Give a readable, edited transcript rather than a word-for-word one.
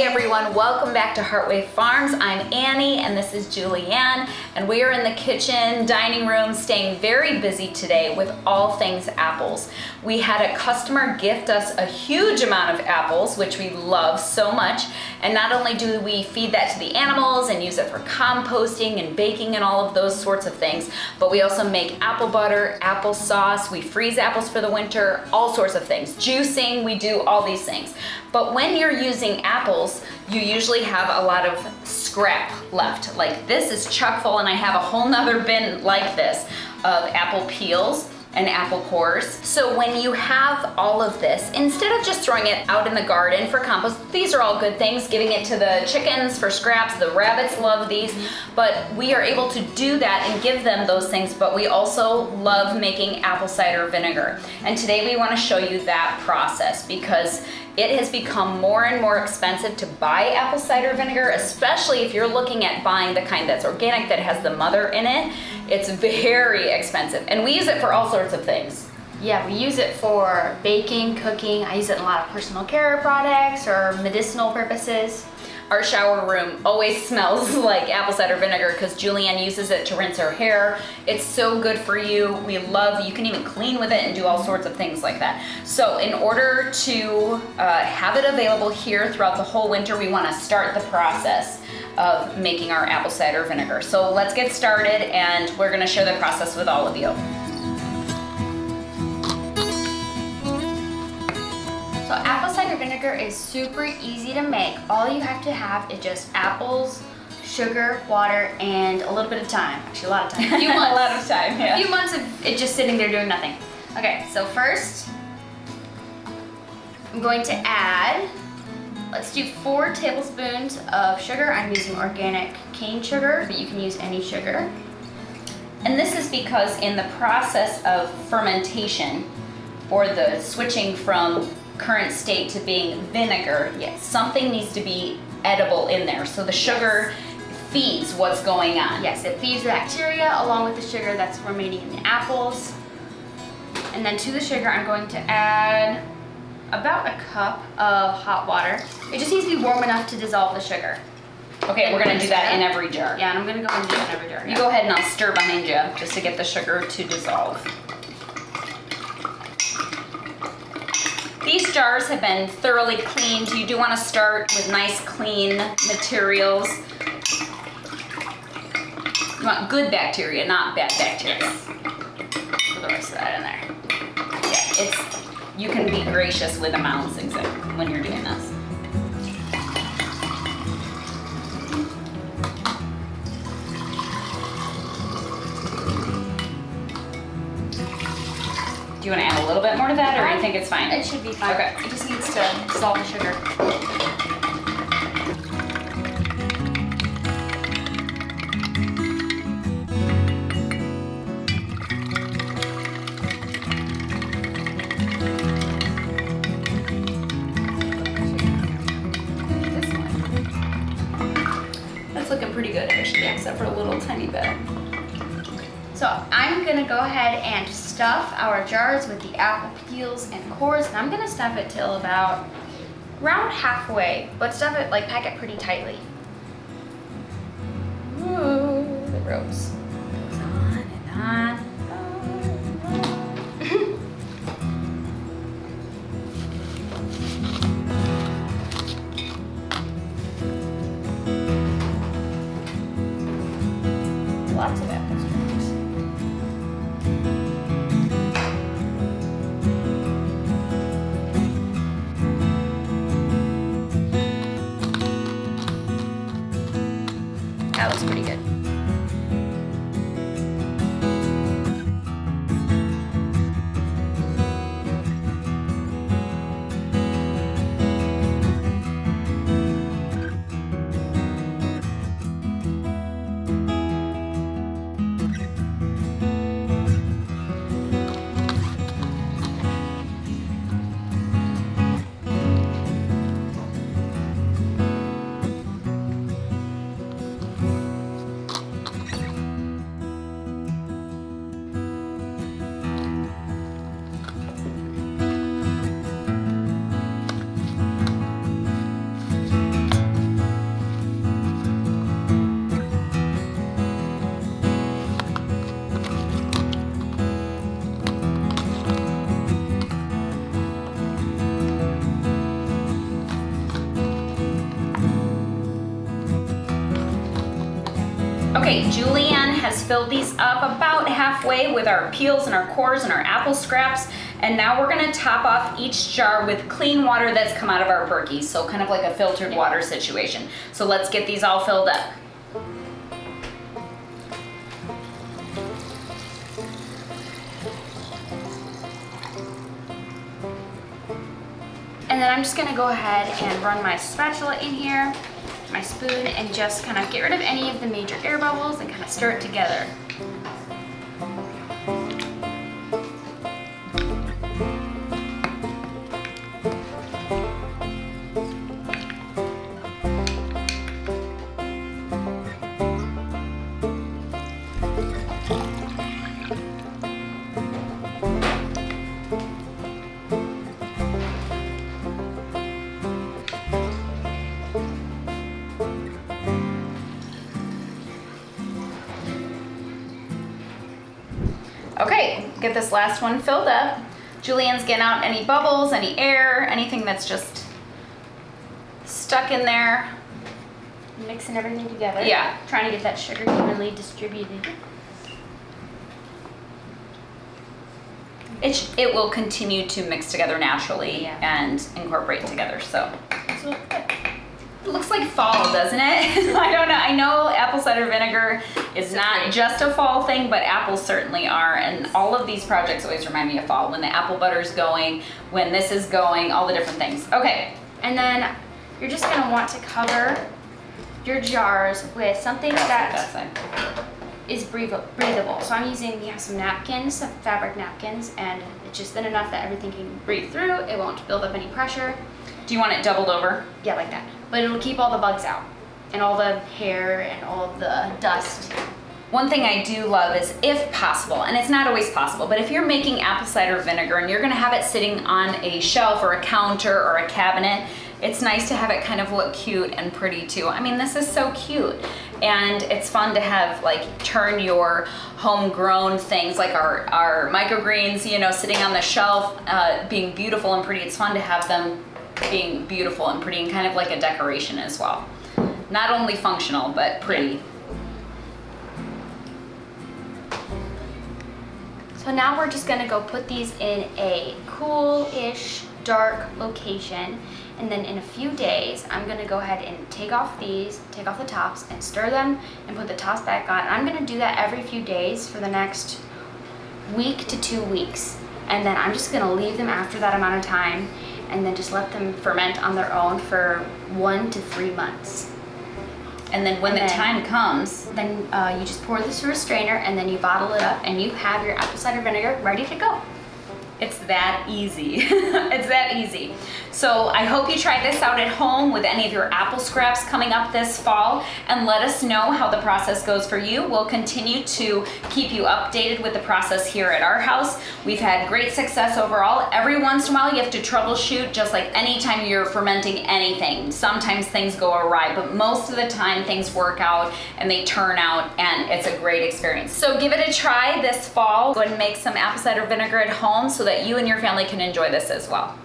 Hey everyone, welcome back to Heartway Farms. I'm Annie and this is Julianne, and we are in the kitchen, dining room, staying very busy today with all things apples. We had a customer gift us a huge amount of apples, which we love so much, and not only do we feed that to the animals and use it for composting and baking and all of those sorts of things, but we also make apple butter, applesauce, we freeze apples for the winter, all sorts of things. Juicing, we do all these things. But when you're using apples, you usually have a lot of scrap left. Like this is chock full, and I have a whole nother bin like this of apple peels and apple cores. So when you have all of this, instead of just throwing it out in the garden for compost, these are all good things, giving it to the chickens for scraps, the rabbits love these, but we are able to do that and give them those things, but we also love making apple cider vinegar. And today we want to show you that process because it has become more and more expensive to buy apple cider vinegar, especially if you're looking at buying the kind that's organic, that has the mother in it. It's very expensive, and we use it for all sorts of things. Yeah, we use it for baking, cooking. I use it in a lot of personal care products or medicinal purposes. Our shower room always smells like apple cider vinegar because Julianne uses it to rinse her hair. It's so good for you. We love, you can even clean with it and do all sorts of things like that. So in order to have it available here throughout the whole winter, we want to start the process of making our apple cider vinegar. So let's get started, and we're going to share the process with all of you. So apple cider vinegar is super easy to make. All you have to have is just apples, sugar, water, and a little bit of time. Actually, a lot of time. A few months. A lot of time, yeah. A few months of it just sitting there doing nothing. Okay, so first, I'm going to add, let's do 4 tablespoons of sugar. I'm using organic cane sugar, but you can use any sugar. And this is because in the process of fermentation, or the switching from current state to being vinegar, yes, something needs to be edible in there. So the sugar feeds what's going on. Yes, it feeds the bacteria along with the sugar that's remaining in the apples. And then to the sugar, I'm going to add about a cup of hot water. It just needs to be warm enough to dissolve the sugar. Okay, we're gonna do that in every jar. Yeah, and I'm gonna go and do it in every jar. You go ahead and I'll stir behind you just to get the sugar to dissolve. These jars have been thoroughly cleaned. You do want to start with nice clean materials. You want good bacteria, not bad bacteria. Yes. Put the rest of that in there. Yeah, you can be gracious with amounts when you're doing this. Do you want to add a little bit more to that, or do you think it's fine? It should be fine. Okay. It just needs to dissolve the sugar. This one. That's looking pretty good, actually, except for a little tiny bit. So I'm gonna go ahead and stuff our jars with the apple peels and cores, and I'm gonna stuff it till about around halfway, but stuff it, like pack it pretty tightly. Ooh, the ropes. Goes on and on. Lots of apple strips. That looks pretty good. Okay, Julianne has filled these up about halfway with our peels and our cores and our apple scraps. And now we're gonna top off each jar with clean water that's come out of our Berkey. So kind of like a filtered water situation. So let's get these all filled up. And then I'm just gonna go ahead and run my spatula in here, my spoon, and just kind of get rid of any of the major air bubbles and kind of stir it together. Okay, get this last one filled up. Julianne's getting out any bubbles, any air, anything that's just stuck in there. Mixing everything together. Yeah. Trying to get that sugar evenly distributed. It will continue to mix together naturally and incorporate together, so. It looks like fall, doesn't it? I don't know. I know apple cider vinegar is not just a fall thing, but apples certainly are. And all of these projects always remind me of fall. When the apple butter's going, when this is going, all the different things. Okay. And then you're just gonna want to cover your jars with something that is breathable. So I'm using, we have some napkins, some fabric napkins, and it's just thin enough that everything can breathe through. It won't build up any pressure. Do you want it doubled over? Yeah, like that. But it'll keep all the bugs out and all the hair and all of the dust. One thing I do love is, if possible, and it's not always possible, but if you're making apple cider vinegar and you're gonna have it sitting on a shelf or a counter or a cabinet, it's nice to have it kind of look cute and pretty too. I mean, this is so cute. And it's fun to have, like, turn your homegrown things like our microgreens, you know, sitting on the shelf, being beautiful and pretty. It's fun to have them being beautiful and pretty and kind of like a decoration as well. Not only functional, but pretty. So now we're just gonna go put these in a cool-ish, dark location. And then in a few days, I'm gonna go ahead and take off the tops and stir them and put the tops back on. I'm gonna do that every few days for the next week to 2 weeks. And then I'm just gonna leave them after that amount of time and then just let them ferment on their own for 1 to 3 months. And then when the time comes, then you just pour this through a strainer and then you bottle it up and you have your apple cider vinegar ready to go. It's that easy. It's that easy. So I hope you try this out at home with any of your apple scraps coming up this fall, and let us know how the process goes for you. We'll continue to keep you updated with the process here at our house. We've had great success overall. Every once in a while you have to troubleshoot, just like anytime you're fermenting anything. Sometimes things go awry, but most of the time things work out and they turn out, and it's a great experience. So give it a try this fall. Go ahead and make some apple cider vinegar at home so that you and your family can enjoy this as well.